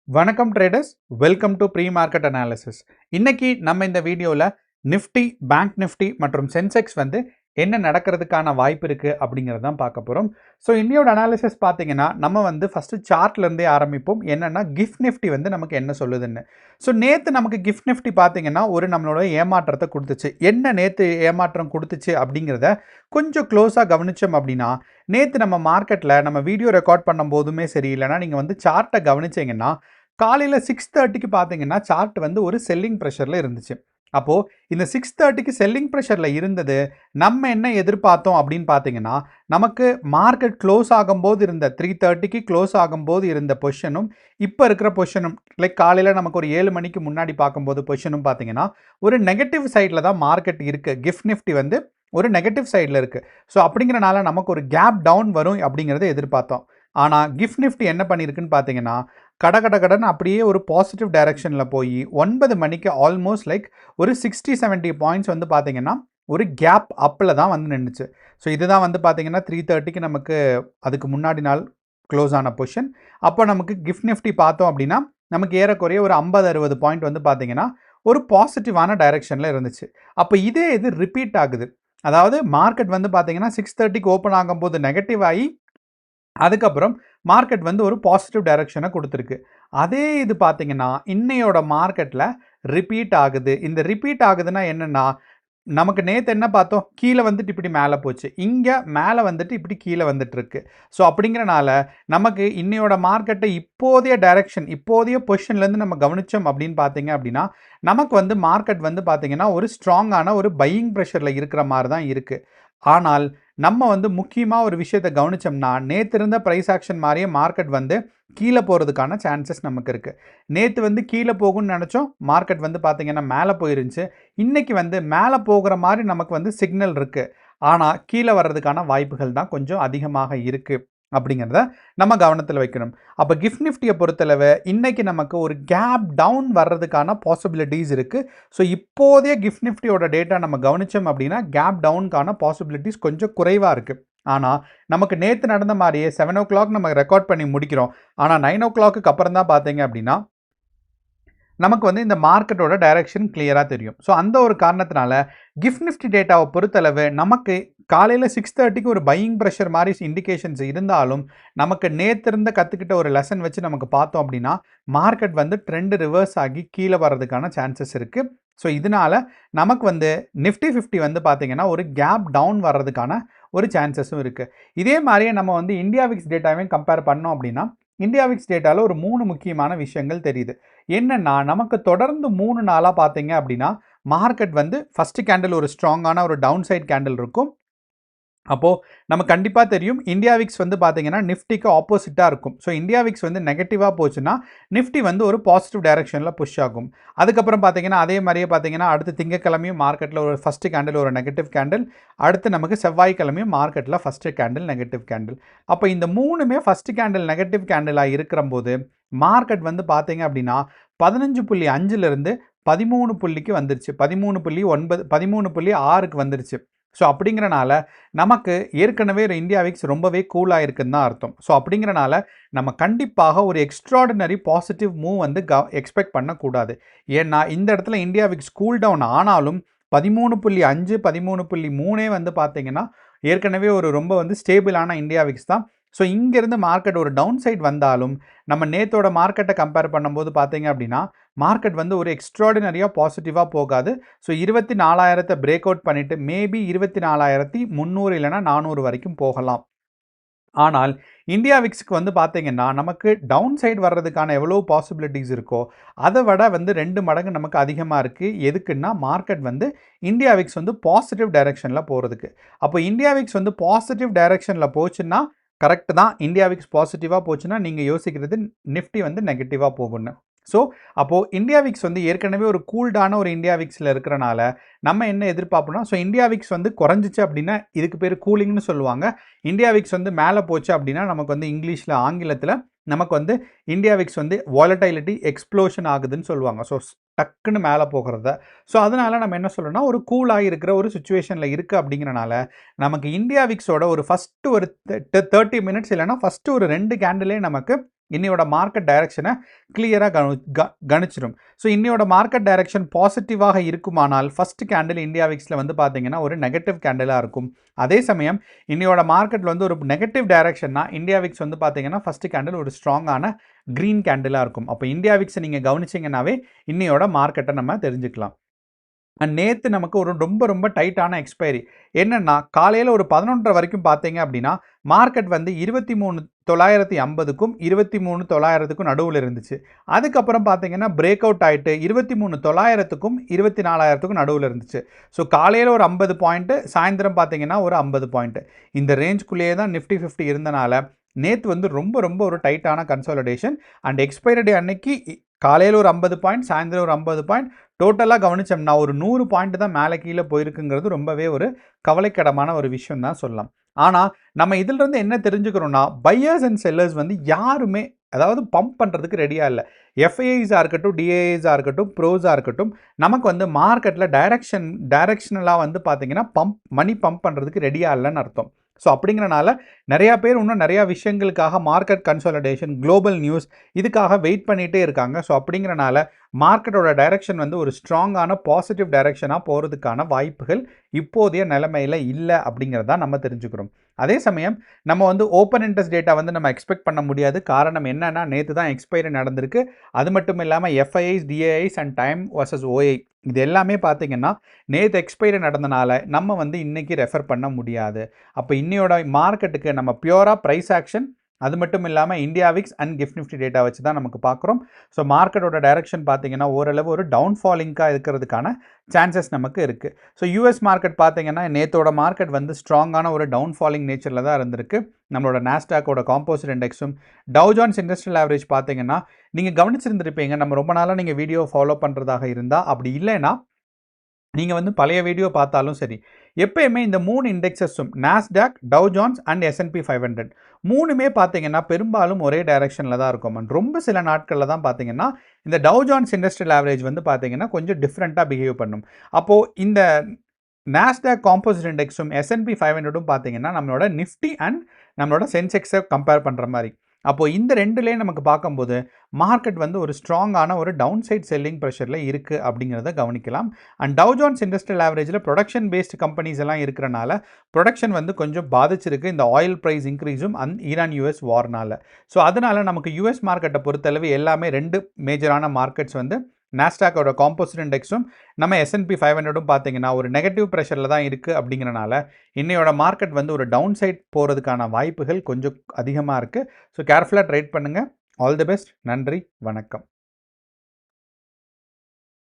வணக்கம் traders, welcome to pre market analysis. இன்னைக்கு நம்ம இந்த வீடியோவில் நிஃப்டி, பேங்க் நிஃப்டி மற்றும் சென்செக்ஸ் என்ன நடக்கிறதுக்கான வாய்ப்பு இருக்குது அப்படிங்கிறத தான் பார்க்க போகிறோம். ஸோ இன்னையோட அனாலிசிஸ் பார்த்தீங்கன்னா நம்ம ஃபஸ்ட்டு சார்ட்லேருந்தே ஆரம்பிப்போம். என்னென்னா கிஃப்ட் நிஃப்டி நமக்கு என்ன சொல்லுதுன்னு. ஸோ நேற்று நமக்கு கிஃப்ட் நிஃப்டி பார்த்தீங்கன்னா ஒரு நம்மளோட ஏமாற்றத்தை கொடுத்துச்சு. என்ன நேற்று ஏமாற்றம் கொடுத்துச்சு அப்படிங்கிறத கொஞ்சம் க்ளோஸாக கவனித்தோம் அப்படின்னா, நேற்று நம்ம மார்க்கெட்டில் நம்ம வீடியோ ரெக்கார்ட் பண்ணும் போதுமே சரி, இல்லைனா நீங்கள் சார்ட்டை கவனிச்சிங்கன்னா காலையில் 6:30க்கு பார்த்தீங்கன்னா சார்ட் ஒரு செல்லிங் ப்ரெஷரில் இருந்துச்சு. அப்போது இந்த 6:30க்கு செல்லிங் ப்ரெஷரில் இருந்தது. நம்ம என்ன எதிர்பார்த்தோம் அப்படின்னு பார்த்தீங்கன்னா, நமக்கு மார்க்கெட் க்ளோஸ் ஆகும்போது இருந்த 3:30க்கு க்ளோஸ் ஆகும்போது இருந்த பொசிஷனும் இப்போ இருக்கிற பொசிஷனும், லைக் காலையில் நமக்கு ஒரு 7 மணிக்கு முன்னாடி பார்க்கும்போது பொசிஷனும் பார்த்தீங்கன்னா ஒரு நெகட்டிவ் சைடில் தான் மார்க்கெட் இருக்குது. கிஃப்ட் நிஃப்டி ஒரு நெகட்டிவ் சைடில் இருக்குது. ஸோ அப்படிங்கிறனால நமக்கு ஒரு கேப் டவுன் வரும் அப்படிங்கிறத எதிர்பார்த்தோம். ஆனால் கிஃப்ட் நிஃப்டி என்ன பண்ணியிருக்குன்னு பார்த்தீங்கன்னா, கடன்னு அப்படியே ஒரு பாசிட்டிவ் டைரக்ஷனில் போய் 9 மணிக்கு ஆல்மோஸ்ட் லைக் ஒரு 60-70 பாயிண்ட்ஸ் பார்த்தீங்கன்னா ஒரு கேப் அப்பில் தான் நின்றுச்சு. ஸோ இதுதான் பார்த்தீங்கன்னா 3:30க்கு நமக்கு அதுக்கு முன்னாடி நாள் க்ளோஸ் ஆன பொசிஷன். அப்போ நமக்கு கிஃப்ட் நிஃப்டி பார்த்தோம் அப்படின்னா நமக்கு ஏறக்குறைய ஒரு 50-60 பாயிண்ட் பார்த்தீங்கன்னா ஒரு பாசிட்டிவான டைரக்ஷனில் இருந்துச்சு. அப்போ இதே இது ரிப்பீட் ஆகுது. அதாவது மார்க்கெட் பார்த்தீங்கன்னா 6:30க்கு ஓப்பன் ஆகும்போது நெகட்டிவ் ஆகி அதுக்கப்புறம் மார்க்கெட் ஒரு பாசிட்டிவ் டைரக்ஷனை கொடுத்துருக்கு. அதே இது பார்த்தீங்கன்னா இன்னையோட மார்க்கெட்டில் ரிப்பீட் ஆகுது. இந்த ரிப்பீட் ஆகுதுன்னா என்னென்னா, நமக்கு நேற்று என்ன பார்த்தோம், கீழே இப்படி மேலே போச்சு, இங்கே மேலே இப்படி கீழே வந்துட்டுருக்கு. ஸோ அப்படிங்கிறனால நமக்கு இன்னையோட மார்க்கெட்டை இப்போதைய டைரக்ஷன், இப்போதைய பொசிஷன்லேருந்து நம்ம கவனித்தோம் அப்படின்னு பார்த்தீங்க அப்படின்னா, நமக்கு மார்க்கெட் பார்த்தீங்கன்னா ஒரு ஸ்ட்ராங்கான ஒரு பையிங் ப்ரெஷரில் இருக்கிற மாதிரி தான் இருக்குது. ஆனால் நம்ம முக்கியமாக ஒரு விஷயத்தை கவனித்தோம்னா, நேற்று இருந்த ப்ரைஸ் ஆக்ஷன் மாதிரியே மார்க்கெட் கீழே போகிறதுக்கான சான்சஸ் நமக்கு இருக்குது. நேற்று கீழே போகும்னு நினச்சோம், மார்க்கெட் பார்த்தீங்கன்னா மேலே போயிருந்துச்சு. இன்றைக்கி மேலே போகிற மாதிரி நமக்கு சிக்னல் இருக்குது. ஆனால் கீழே வர்றதுக்கான வாய்ப்புகள் தான் கொஞ்சம் அதிகமாக இருக்குது அப்படிங்கிறத நம்ம கவனத்தில் வைக்கணும். அப்போ கிஃப்ட் நிஃப்டியை பொறுத்தளவு இன்றைக்கி நமக்கு ஒரு கேப் டவுன் வர்றதுக்கான பாசிபிலிட்டிஸ் இருக்குது. ஸோ இப்போதைய கிஃப்ட் நிஃப்டியோட டேட்டா நம்ம கவனித்தோம் அப்படின்னா கேப் டவுனுக்கான பாசிபிலிட்டிஸ் கொஞ்சம் குறைவாக இருக்குது. ஆனால் நமக்கு நேற்று நடந்த மாதிரியே 7 o'clock நம்ம ரெக்கார்ட் பண்ணி முடிக்கிறோம். ஆனால் 9 o'clock அப்புறம் தான் பார்த்தீங்க அப்படின்னா நமக்கு இந்த மார்க்கெட்டோட டைரக்ஷன் கிளியராக தெரியும். ஸோ அந்த ஒரு காரணத்தினால கிஃப்ட் நிஃப்டி டேட்டாவை பொறுத்தளவு நமக்கு காலையில் 6:30க்கு ஒரு பையிங் ப்ரெஷர் மாதிரி இண்டிகேஷன்ஸ் இருந்தாலும், நமக்கு நேற்றிருந்த கற்றுக்கிட்ட ஒரு லெசன் வச்சு நமக்கு பார்த்தோம் அப்படின்னா மார்க்கெட் ட்ரெண்ட் ரிவர்ஸ் ஆகி கீழே வர்றதுக்கான சான்சஸ் இருக்குது. ஸோ இதனால் நமக்கு நிஃப்டி 50 பார்த்தீங்கன்னா ஒரு கேப் டவுன் வர்றதுக்கான ஒரு சான்சஸும் இருக்குது. இதே மாதிரியே நம்ம இந்தியா விக்ஸ் டேட்டாவையும் கம்பேர் பண்ணோம் அப்படின்னா, இந்தியா விக்ஸ் டேட்டாவில் ஒரு 3 முக்கியமான விஷயங்கள் தெரியுது. என்னென்னா, நமக்கு தொடர்ந்து 3 நாளாக பார்த்தீங்க அப்படின்னா மார்க்கெட் ஃபஸ்ட்டு கேண்டில் ஒரு ஸ்ட்ராங்கான ஒரு டவுன் சைட் கேண்டில் இருக்கும். அப்போது நம்ம கண்டிப்பாக தெரியும், இந்தியா விக்ஸ் பார்த்தீங்கன்னா நிஃப்டிக்கு ஆப்போசிட்டாக இருக்கும். ஸோ இந்தியா விக்ஸ் நெகட்டிவாக போச்சுன்னா நிஃப்டி ஒரு பாசிட்டிவ் டைரக்ஷனில் புஷ் ஆகும். அதுக்கப்புறம் பார்த்தீங்கன்னா அதே மாதிரியே பார்த்தீங்கன்னா அடுத்து திங்கக்கிழமையும் மார்க்கெட்டில் ஒரு ஃபஸ்ட்டு கேண்டில் ஒரு நெகட்டிவ் கேண்டில், அடுத்து நமக்கு செவ்வாய்க்கிழமையும் மார்க்கெட்டில் ஃபஸ்ட்டு கேண்டில் நெகட்டிவ் கேண்டில். அப்போ இந்த 3மே ஃபஸ்ட்டு கேண்டில் நெகட்டிவ் கேண்டிலாக இருக்கிறம்போது மார்க்கெட் பார்த்தீங்க அப்படின்னா 15.5லிருந்து 13 புள்ளிக்கு வந்துருச்சு. 13.9 13.6க்கு வந்துருச்சு. ஸோ அப்படிங்கிறனால நமக்கு ஏற்கனவே இந்தியா விக்ஸ் ரொம்பவே கூலாக இருக்குன்னு தான் அர்த்தம். ஸோ அப்படிங்கிறனால நம்ம கண்டிப்பாக ஒரு எக்ஸ்ட்ராடினரி பாசிட்டிவ் மூவ் எக்ஸ்பெக்ட் பண்ணக்கூடாது. ஏன்னா இந்த இடத்துல இந்தியா விக்ஸ் கூல் டவுன் ஆனாலும் 13.5 13.3 பார்த்தீங்கன்னா ஏற்கனவே ஒரு ரொம்ப ஸ்டேபிளான இந்தியா விக்ஸ் தான். ஸோ இங்கேருந்து மார்க்கெட் ஒரு டவுன் சைட் வந்தாலும் நம்ம நேத்தோட மார்க்கெட்டை கம்பேர் பண்ணும்போது பார்த்தீங்க அப்படின்னா மார்க்கெட் ஒரு எக்ஸ்ட்ராடினரியாக பாசிட்டிவாக போகாது. ஸோ 24,000 பிரேக் அவுட் பண்ணிவிட்டு மேபி 24,300 இல்லைனா 400 வரைக்கும் போகலாம். ஆனால் இந்தியா விக்ஸுக்கு பார்த்தீங்கன்னா நமக்கு டவுன் சைடு வர்றதுக்கான எவ்வளோ பாசிபிலிட்டிஸ் இருக்கோ அதை விட 2 மடங்கு நமக்கு அதிகமாக இருக்குது. எதுக்குன்னா மார்க்கெட் இந்தியா விக்ஸ் பாசிட்டிவ் டைரக்ஷனில் போகிறதுக்கு. அப்போ இந்தியா விக்ஸ் பாசிட்டிவ் டைரக்ஷனில் போச்சுன்னா கரெக்ட் தான். இந்தியா விக்ஸ் பாசிட்டிவாக போச்சுன்னா நீங்கள் யோசிக்கிறது நிஃப்டி நெகட்டிவாக போகும்னு. ஸோ அப்போது இந்தியா விக்ஸ் ஏற்கனவே ஒரு கூல்டான ஒரு இந்தியா விக்ஸில் இருக்கிறனால நம்ம என்ன எதிர்பார்ப்போம்னா, ஸோ இந்தியா விக்ஸ் குறைஞ்சிச்சு அப்படின்னா இதுக்கு பேர் கூலிங்னு சொல்லுவாங்க. இந்தியா விக்ஸ் மேலே போச்சு அப்படின்னா நமக்கு இங்கிலீஷில் ஆங்கிலத்தில் நமக்கு இந்தியா விக்ஸ் வாலடைலிட்டி எக்ஸ்ப்ளோஷன் ஆகுதுன்னு சொல்லுவாங்க. ஸோ டக்குன்னு மேலே போகிறத. ஸோ அதனால் நம்ம என்ன சொல்லணும்னா ஒரு கூலாக இருக்கிற ஒரு சுச்சுவேஷனில் இருக்குது அப்படிங்கிறனால நமக்கு இந்தியா விக்ஸோட ஒரு ஃபஸ்ட்டு ஒரு 30 மினிட்ஸ் இல்லைனா ஃபஸ்ட்டு ஒரு 2 கேண்டிலே நமக்கு இன்னையோட மார்க்கெட் டைரக்ஷனை கிளியராக கணிச்சிடும். ஸோ இன்னையோட மார்க்கெட் டைரக்ஷன் பாசிட்டிவாக இருக்குமானால் ஃபர்ஸ்ட் கேண்டில் இந்தியா விக்ஸில் வந்து பார்த்தீங்கன்னா ஒரு நெகட்டிவ் கேண்டிலாக இருக்கும். அதே சமயம் இன்னையோட மார்க்கெட்டில் வந்து ஒரு நெகட்டிவ் டைரக்ஷன்னா இந்தியா விக்ஸ் வந்து பார்த்தீங்கன்னா ஃபர்ஸ்ட் கேண்டில் ஒரு ஸ்ட்ராங்கான க்ரீன் கேண்டிலாக இருக்கும். அப்போ இந்தியா விக்ஸை நீங்கள் கவனிச்சிங்கன்னாவே இன்னையோட மார்க்கெட்டை நம்ம தெரிஞ்சுக்கலாம். அண்ட் நேற்று நமக்கு ஒரு ரொம்ப டைட்டான எக்ஸ்பைரி என்னென்னா காலையில் ஒரு 11:30 வரைக்கும் பார்த்தீங்க அப்படின்னா மார்க்கெட் வந்து 23,950க்கும் 23,900க்கும் நடுவில் இருந்துச்சு. அதுக்கப்புறம் பார்த்தீங்கன்னா பிரேக் அவுட் ஆகிட்டு 23,900க்கும் 24,000க்கும் நடுவில் இருந்துச்சு. ஸோ காலையில் ஒரு 50 பாயிண்ட்டு, சாயந்தரம் பார்த்தீங்கன்னா ஒரு 50 பாயிண்ட்டு. இந்த ரேஞ்சுக்குள்ளேயே தான் நிஃப்டி 50 இருந்தனால நேற்று வந்து ரொம்ப ஒரு டைட்டான கன்சாலிடேஷன். அண்ட் எக்ஸ்பைரி டே அன்னைக்கு காலையில் ஒரு 50 பாயிண்ட், சாயந்தரம் ஒரு 50 பாயிண்ட், டோட்டலாக கவனிச்சோம்னா ஒரு 100 பாயிண்ட் தான் மேலே கீழே போயிருக்குங்கிறது ரொம்பவே ஒரு கவலைக்கிடமான ஒரு விஷயம் தான் சொல்லலாம். ஆனால் நம்ம இதிலிருந்து என்ன தெரிஞ்சுக்கிறோம்னா பையர்ஸ் அண்ட் செல்லர்ஸ் வந்து யாருமே அதாவது பம்ப் பண்ணுறதுக்கு ரெடியாக இல்லை. எஃப்ஐஐஸாக இருக்கட்டும், டிஐஐஸாக இருக்கட்டும், ப்ரோஸாக இருக்கட்டும், நமக்கு வந்து மார்க்கெட்டில் டைரக்ஷனலாக வந்து பார்த்தீங்கன்னா மணி பம்ப் பண்ணுறதுக்கு ரெடியாக இல்லைன்னு அர்த்தம். ஸோ அப்படிங்கிறனால நிறையா பேர் இன்னும் நிறையா விஷயங்களுக்காக மார்க்கெட் கன்சாலிடேஷன், குளோபல் நியூஸ் இதுக்காக வெயிட் பண்ணிகிட்டே இருக்காங்க. ஸோ அப்படிங்கிறனால மார்க்கெட்டோட டைரக்ஷன் வந்து ஒரு ஸ்ட்ராங்கான பாசிட்டிவ் டைரக்ஷனாக போகிறதுக்கான வாய்ப்புகள் இப்போதைய நிலைமையில் இல்லை அப்படிங்கிறத நம்ம தெரிஞ்சுக்கிறோம். அதே சமயம் நம்ம வந்து ஓப்பன் இன்ட்ரெஸ்ட் டேட்டா வந்து நம்ம எக்ஸ்பெக்ட் பண்ண முடியாது. காரணம் என்னென்னா நேற்று தான் எக்ஸ்பைரி நடந்திருக்கு. அது மட்டும் இல்லாமல் FIIs, DIIs and time versus ஓஐ இது எல்லாமே பார்த்தீங்கன்னா நேற்று எக்ஸ்பைரி நடந்தனால நம்ம வந்து இன்றைக்கி ரெஃபர் பண்ண முடியாது. அப்போ இன்னையோட மார்க்கெட்டுக்கு நம்ம பியூராக ப்ரைஸ் ஆக்ஷன், அது மட்டும் இல்லாமல் India Vicks and gift Nifty data வச்சு தான் நமக்கு பார்க்குறோம். ஸோ மார்க்கெட்டோட டைரக்ஷன் பார்த்தீங்கன்னா ஓரளவு ஒரு டவுன்ஃபாலிங்காக இருக்கிறதுக்கான சான்சஸ் நமக்கு இருக்குது. ஸோ யூஎஸ் மார்க்கெட் பார்த்தீங்கன்னா நேற்றோட மார்க்கெட் வந்து ஸ்ட்ராங்கான ஒரு டவுன்ஃபாலிங் நேச்சரில் தான் இருந்திருக்கு. நம்மளோட நாஸ்டாக்கோட காம்போசிட் இண்டெக்ஸும் டவ் ஜோன்ஸ் இண்டஸ்ட்ரியல் ஆவரேஜ் பார்த்தீங்கன்னா நீங்கள் கவனிச்சிருந்திருப்பீங்க. நம்ம ரொம்ப நாளாக நீங்கள் வீடியோ ஃபாலோ பண்ணுறதாக இருந்தால், அப்படி இல்லைன்னா நீங்கள் வந்து பழைய வீடியோ பார்த்தாலும் சரி, எப்பயுமே இந்த 3 இண்டெக்ஸஸும் Nasdaq, Dow Jones and S&P 500 3மே பார்த்தீங்கன்னா பெரும்பாலும் ஒரே டைரக்ஷனில் தான் இருக்கும். அண்ட் ரொம்ப சில நாட்களில் தான் பார்த்தீங்கன்னா இந்த டவ் ஜோன்ஸ் இண்டஸ்ட்ரியல் ஆவரேஜ் வந்து பார்த்தீங்கன்னா கொஞ்சம் டிஃப்ரெண்ட்டாக பிஹேவ் பண்ணும். அப்போது இந்த நாஸ்டாக் காம்போசிட் இண்டெக்ஸும் S&P 500ம் பார்த்தீங்கன்னா நம்மளோட நிஃப்டி அண்ட் நம்மளோட சென்செக்ஸை கம்பேர் பண்ணுற மாதிரி. அப்போது இந்த ரெண்டுலேயே நமக்கு பார்க்கும்போது மார்க்கெட் வந்து ஒரு ஸ்ட்ராங்கான ஒரு டவுன் சைட் செல்லிங் ப்ரெஷரில் இருக்குது அப்படிங்கிறத கவனிக்கலாம். அண்ட் டவ் ஜோன்ஸ் இண்டஸ்ட்ரியல் ஆவரேஜில் ப்ரொடக்ஷன் பேஸ்டு கம்பெனிஸ் எல்லாம் இருக்கிறனால ப்ரொடக்ஷன் வந்து கொஞ்சம் பாதிச்சிருக்கு இந்த ஆயில் ப்ரைஸ் இன்க்ரீஸும் அண்ட் ஈரான் யூஎஸ் வார்னால். ஸோ அதனால் நமக்கு யூஎஸ் மார்க்கெட்டை பொறுத்தளவு எல்லாமே 2 மேஜரான மார்க்கெட்ஸ் வந்து நாஸ்டாக்கோட காம்போசிட் இண்டெக்ஸும் நம்ம S&P 500ம் பார்த்தீங்கன்னா ஒரு நெகட்டிவ் ப்ரெஷரில் தான் இருக்குது. அப்படிங்கிறனால இன்னையோட மார்க்கெட் வந்து ஒரு டவுன் சைட் போகிறதுக்கான வாய்ப்புகள் கொஞ்சம் அதிகமாக இருக்குது. ஸோ கேர்ஃபுல்லாக ட்ரேட் பண்ணுங்கள். All the best. நன்றி, வணக்கம்.